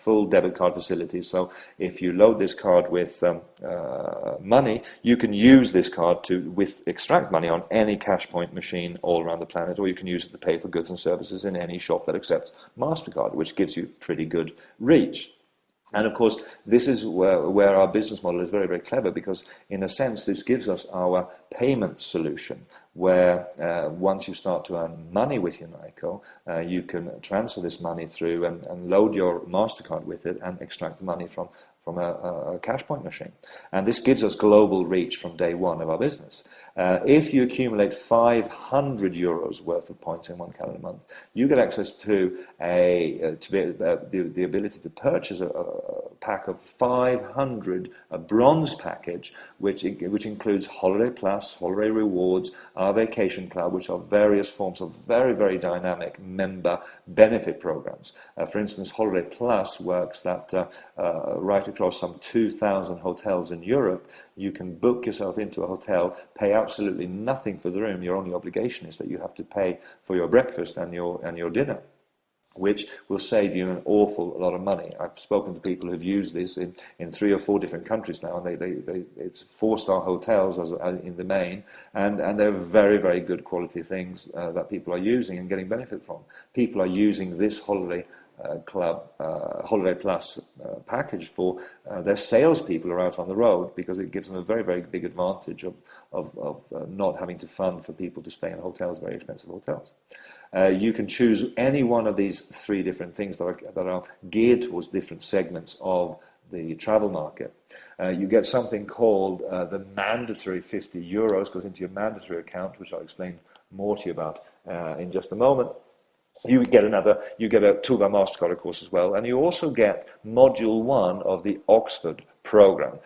full debit card facility. So if you load this card with money, you can use this card to extract money on any cash point machine all around the planet, or you can use it to pay for goods and services in any shop that accepts MasterCard, which gives you pretty good reach. And of course, this is where our business model is very, very clever, because in a sense, this gives us our payment solution, where once you start to earn money with UNAICO, you can transfer this money through and load your MasterCard with it and extract the money from a cash point machine. And this gives us global reach from day one of our business. If you accumulate 500 euros worth of points in one calendar month, you get access to the ability to purchase a pack of 500, a bronze package, which includes Holiday Plus, Holiday Rewards, our Vacation Club, which are various forms of very, very dynamic member benefit programs. For instance, Holiday Plus works that right across some 2,000 hotels in Europe, you can book yourself into a hotel, pay absolutely nothing for the room. Your only obligation is that you have to pay for your breakfast and your dinner, which will save you an awful lot of money. I've spoken to people who've used this in 3 or 4 different countries now, and it's 4-star hotels in the main, and they're very, very good quality things that people are using and getting benefit from. People are using this Holiday Plus package for their salespeople are out on the road, because it gives them a very, very big advantage of not having to fund for people to stay in hotels, very expensive hotels. You can choose any one of these 3 different things that are geared towards different segments of the travel market. You get something called the mandatory 50 euros, goes into your mandatory account, which I'll explain more to you about in just a moment. You get a 2-bar MasterCard, of course, as well, and you also get Module 1 of the Oxford program.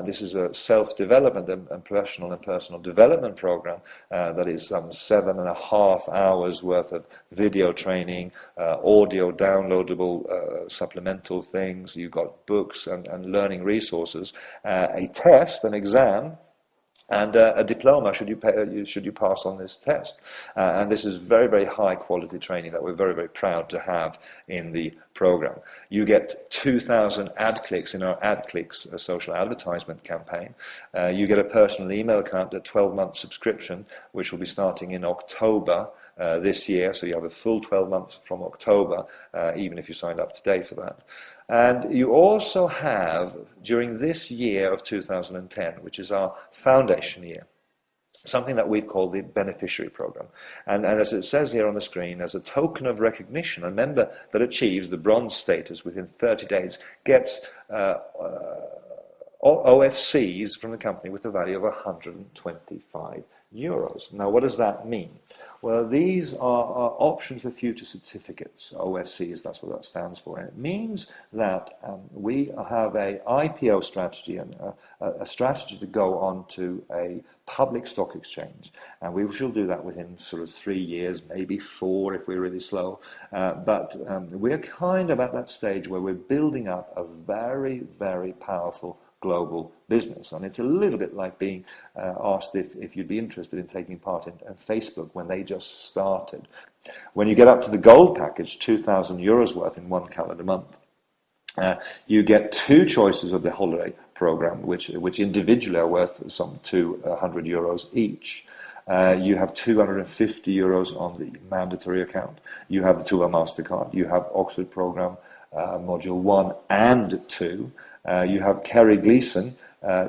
This is a self-development and professional and personal development program that is some 7.5 hours worth of video training, audio downloadable supplemental things. You've got books and learning resources, a test, an exam, and a diploma should you pass on this test. And this is very, very high quality training that we're very, very proud to have in the program. You get 2,000 ad clicks in our ad clicks social advertisement campaign. You get a personal email account, a 12-month subscription, which will be starting in October this year, so you have a full 12 months from October, even if you signed up today for that. And you also have, during this year of 2010, which is our foundation year, something that we've called the beneficiary program. And as it says here on the screen, as a token of recognition, a member that achieves the bronze status within 30 days gets OFCs from the company with a value of 125 euros. Now, what does that mean? Well, these are options for future certificates, OFCs, that's what that stands for. And it means that we have a IPO strategy and a strategy to go on to a public stock exchange. And we shall do that within sort of 3 years, maybe 4 if we're really slow. But we're kind of at that stage where we're building up a very, very powerful global business. And it's a little bit like being asked if you'd be interested in taking part in Facebook when they just started. When you get up to the gold package, 2,000 euros worth in one calendar month, you get 2 choices of the holiday program, which individually are worth some 200 euros each. You have 250 euros on the mandatory account. You have the 2-bar MasterCard. You have Oxford program, module 1 and 2. You have Kerry Gleason,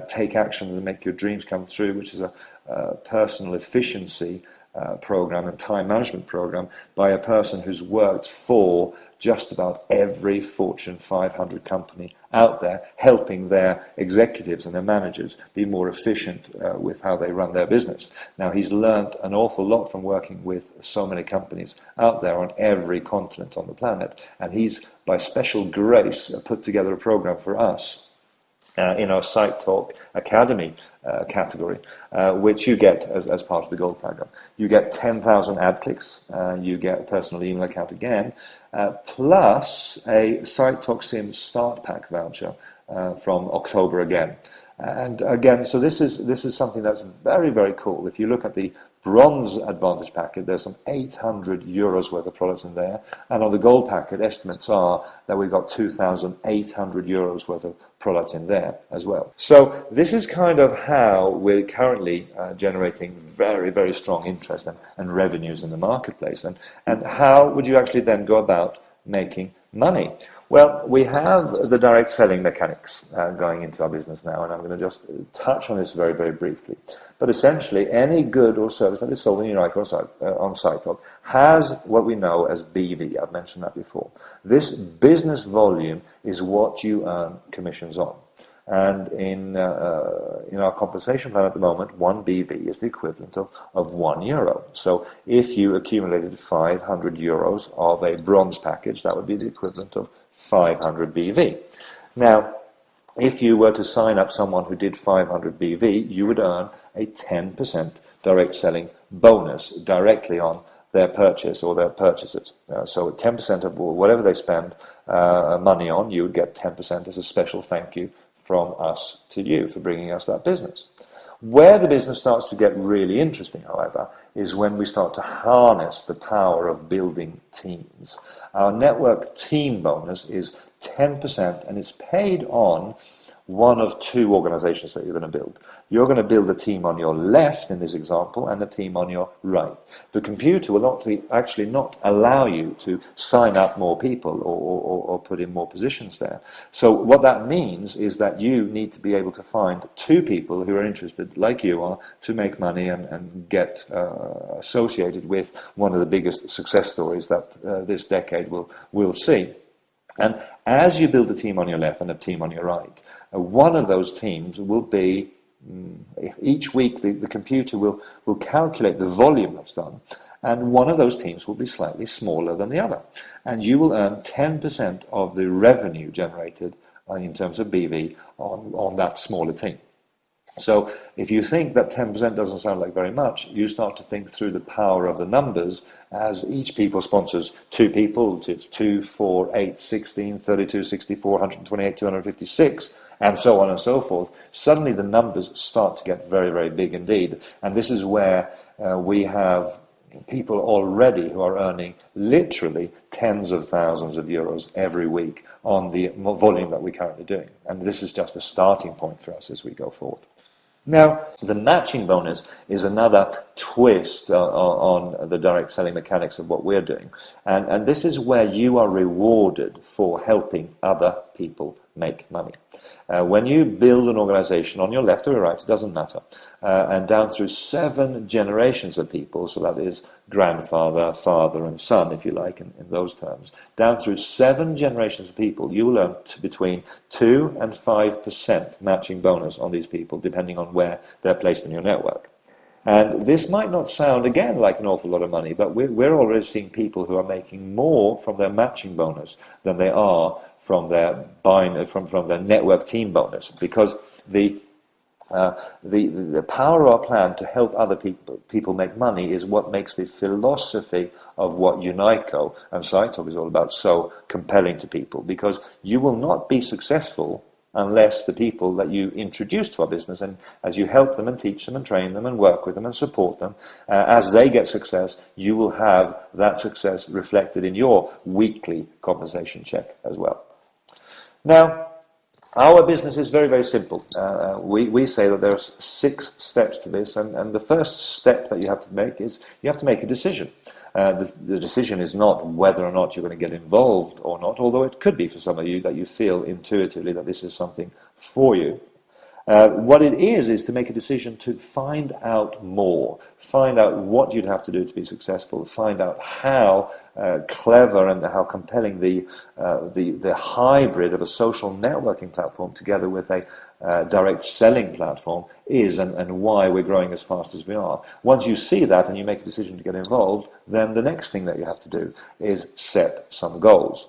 Take Action and Make Your Dreams Come True, which is a personal efficiency program and time management program by a person who's worked for just about every Fortune 500 company out there, helping their executives and their managers be more efficient with how they run their business. Now, he's learnt an awful lot from working with so many companies out there on every continent on the planet, and he's, by special grace, put together a program for us in our Sitetalk Academy category, which you get as part of the gold program. You get 10,000 ad clicks, you get a personal email account again, plus a Sitetalk Sim Start Pack voucher from October again. And again, so this is something that's very, very cool. If you look at the bronze advantage packet, there's some 800 euros worth of products in there. And on the gold packet, estimates are that we've got 2,800 euros worth of products in there as well. So this is kind of how we're currently generating very, very strong interest and revenues in the marketplace. And how would you actually then go about making money? Well, we have the direct selling mechanics going into our business now, and I'm going to just touch on this very, very briefly. But essentially, any good or service that is sold in UNAICO on Sitetalk has what we know as BV. I've mentioned that before. This business volume is what you earn commissions on. And in our compensation plan at the moment, 1 BV is the equivalent of €1. So if you accumulated 500 euros of a bronze package, that would be the equivalent of 500 BV. Now, if you were to sign up someone who did 500 BV, you would earn a 10% direct selling bonus directly on their purchase or their purchases. So 10% of whatever they spend money on, you would get 10% as a special thank you from us to you for bringing us that business. Where the business starts to get really interesting, however, is when we start to harness the power of building teams. Our network team bonus is 10%, and it's paid on one of two organizations that you're going to build. You're going to build a team on your left in this example and a team on your right. The computer will actually not allow you to sign up more people or put in more positions there. So what that means is that you need to be able to find two people who are interested, like you are, to make money and get associated with one of the biggest success stories that this decade will see. And as you build a team on your left and a team on your right, one of those teams will be, each week the computer will calculate the volume that's done, and one of those teams will be slightly smaller than the other. And you will earn 10% of the revenue generated in terms of BV on that smaller team. So if you think that 10% doesn't sound like very much, you start to think through the power of the numbers as each people sponsors two people. It's 2, 4, 8, 16, 32, 64, 128, 256, and so on and so forth. Suddenly the numbers start to get very, very big indeed. And this is where we have people already who are earning literally tens of thousands of euros every week on the volume that we're currently doing. And this is just a starting point for us as we go forward. Now, the matching bonus is another twist on the direct selling mechanics of what we're doing. And this is where you are rewarded for helping other people make money. When you build an organization on your left or your right, it doesn't matter, and down through 7 generations of people, so that is grandfather, father and son, if you like, in those terms, down through 7 generations of people, you will earn between 2 and 5% matching bonus on these people, depending on where they're placed in your network. And this might not sound, again, like an awful lot of money, but we're already seeing people who are making more from their matching bonus than they are from their from their network team bonus, because the power of our plan to help other people make money is what makes the philosophy of what UNAICO and Sitetalk is all about so compelling to people, because you will not be successful unless the people that you introduce to our business, and as you help them and teach them and train them and work with them and support them, as they get success, you will have that success reflected in your weekly compensation check as well. Now, our business is very, very simple. We say that there's 6 steps to this, and the first step that you have to make is you have to make a decision. The decision is not whether or not you're going to get involved or not, although it could be for some of you that you feel intuitively that this is something for you. What it is to make a decision to find out more, find out what you'd have to do to be successful, find out how clever and how compelling the hybrid of a social networking platform together with a direct selling platform is, and why we're growing as fast as we are. Once you see that and you make a decision to get involved, then the next thing that you have to do is set some goals.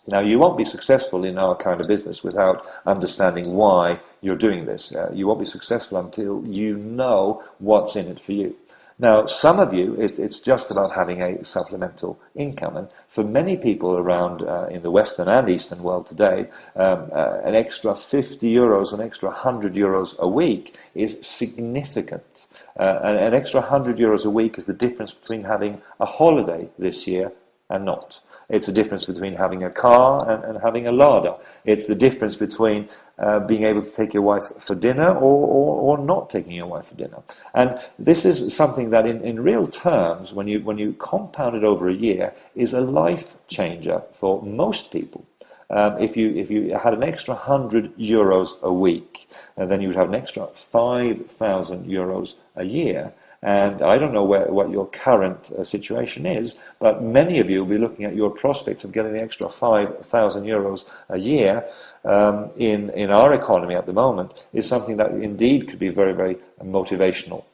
Now, you won't be successful in our kind of business without understanding why you're doing this. You won't be successful until you know what's in it for you. Now, some of you, it's just about having a supplemental income. And for many people around in the Western and Eastern world today, an extra 50 euros, an extra 100 euros a week is significant. An extra 100 euros a week is the difference between having a holiday this year and not. It's the difference between having a car and having a larder. It's the difference between being able to take your wife for dinner or not taking your wife for dinner. And this is something that in real terms, when you compound it over a year, is a life changer for most people. If you had an extra 100 euros a week, and then you would have an extra 5,000 euros a year. And I don't know what your current situation is, but many of you will be looking at your prospects of getting the extra 5,000 euros a year in our economy at the moment is something that indeed could be very, very motivational.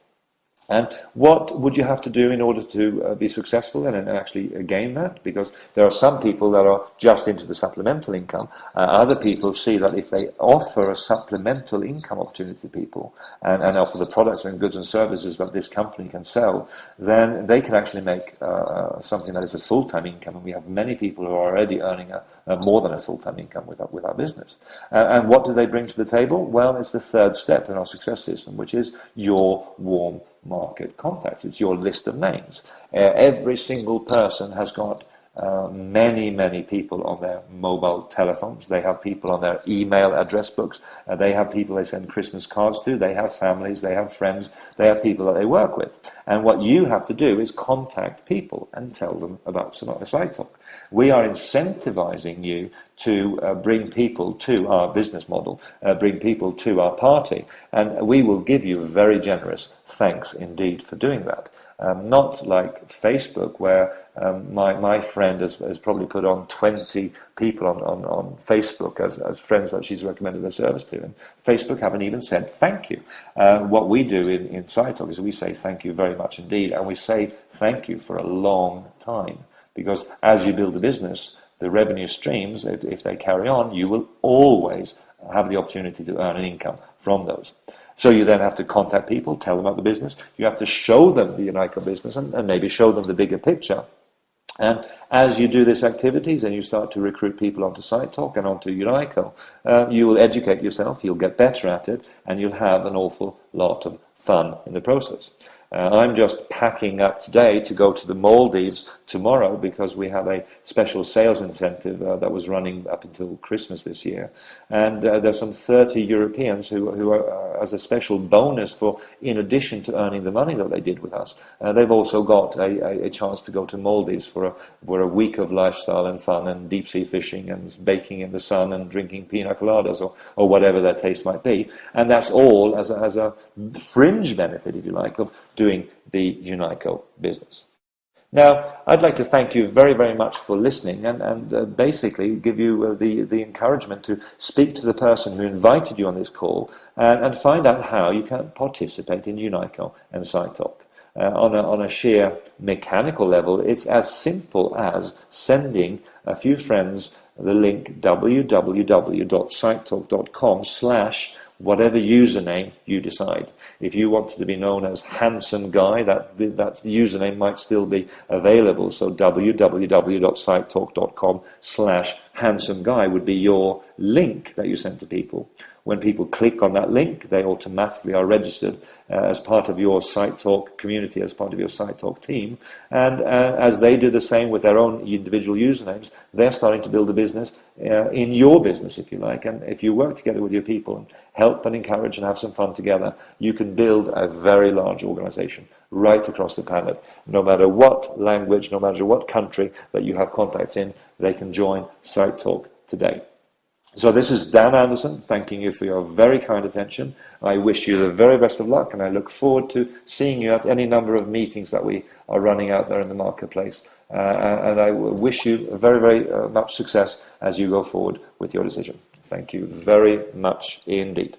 And what would you have to do in order to be successful and actually gain that? Because there are some people that are just into the supplemental income. Other people see that if they offer a supplemental income opportunity to people and offer the products and goods and services that this company can sell, then they can actually make something that is a full-time income. And we have many people who are already earning more than a full-time income with our business. And what do they bring to the table? Well, it's the third step in our success system, which is your warm market contacts. It's your list of names. Every single person has got many people on their mobile telephones. They have people on their email address books. They have people they send Christmas cards to. They have families. They have friends. They have people that they work with. And what you have to do is contact people and tell them about Sitetalk. We are incentivizing you to bring people to our business model, bring people to our party, and we will give you very generous thanks indeed for doing that. Not like Facebook, where my friend has probably put on 20 people on Facebook as friends that she's recommended their service to, and Facebook haven't even said thank you. What we do in Sitetalk is we say thank you very much indeed, and we say thank you for a long time, because as you build a business, the revenue streams, if they carry on, you will always have the opportunity to earn an income from those. So you then have to contact people, tell them about the business. You have to show them the UNAICO business and maybe show them the bigger picture. And as you do these activities and you start to recruit people onto Sitetalk and onto UNAICO, you will educate yourself, you'll get better at it, and you'll have an awful lot of fun in the process. I'm just packing up today to go to the Maldives tomorrow because we have a special sales incentive that was running up until Christmas this year. And there's some 30 Europeans who are, as a special bonus for, in addition to earning the money that they did with us, they've also got a chance to go to Maldives for a week of lifestyle and fun and deep sea fishing and baking in the sun and drinking pina coladas or whatever their taste might be. And that's all as a fringe benefit, if you like, of doing the UNAICO business. Now, I'd like to thank you very, very much for listening and basically give you the encouragement to speak to the person who invited you on this call and find out how you can participate in UNAICO and Sitetalk. On a sheer mechanical level, it's as simple as sending a few friends the link www.sitetalk.com/ whatever username you decide. If you wanted to be known as Handsome Guy, that username might still be available. So www.sitetalk.com/Handsome Guy would be your link that you send to people. When people click on that link, they automatically are registered as part of your Sitetalk community, as part of your Sitetalk team. And as they do the same with their own individual usernames, they're starting to build a business in your business, if you like. And if you work together with your people and help and encourage and have some fun together, you can build a very large organization right across the planet. No matter what language, no matter what country that you have contacts in, they can join Sitetalk today. So this is Dan Anderson, thanking you for your very kind attention. I wish you the very best of luck, and I look forward to seeing you at any number of meetings that we are running out there in the marketplace. And I wish you very, very much success as you go forward with your decision. Thank you very much indeed.